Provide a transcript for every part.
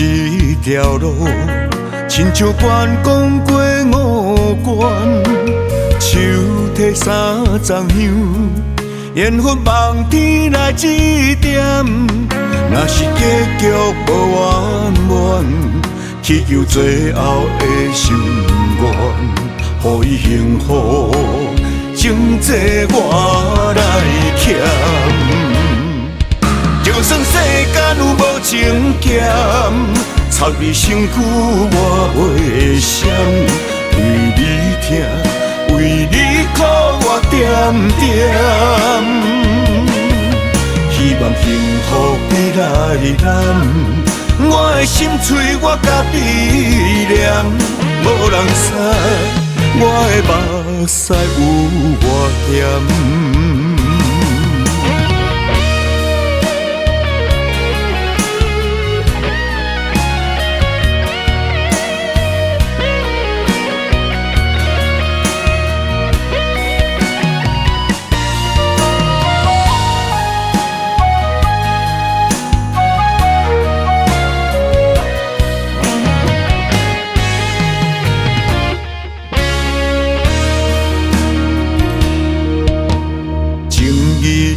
一条路，亲像关公过五关，手提三丛香，缘分望天来指点。若是结局无圆满，祈求最后的心愿，予伊幸福，情债我来欠。就算世间有无情剑，插你身躯我袂闪。为你疼，为你苦我点点。希望幸福会来临，我的心碎我家己念。无人知，我的目屎有偌咸。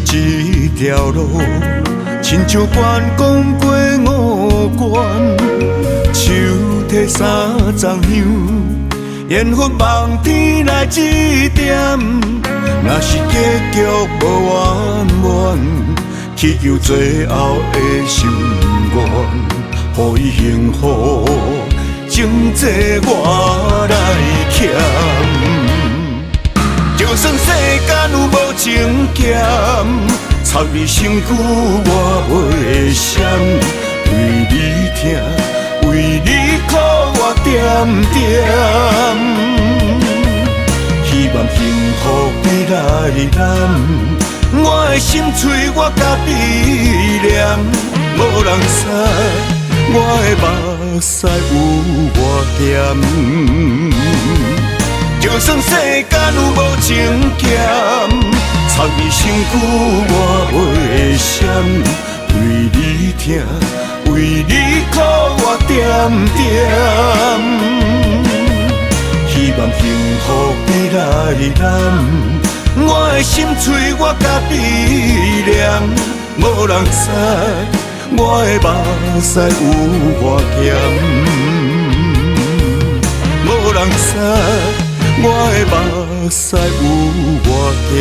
一条路，亲像关公过五关，手提三丛香，缘分望天来指点。若是结局无圆满，祈求最后的心愿，予伊幸福，情债我来欠。就算世间有无情剑，插你身躯我袂闪。为你疼，为你苦我点点。希望幸福会来临，我的心碎我家己念。无人知，我的目屎有偌咸。就算世间有无情剑，插你身躯我袂闪。为你疼，为你苦我点点。希望幸福会来临，我的心碎我家己念。无人知，我的目屎有偌咸。无人知，我的目屎有偌咸。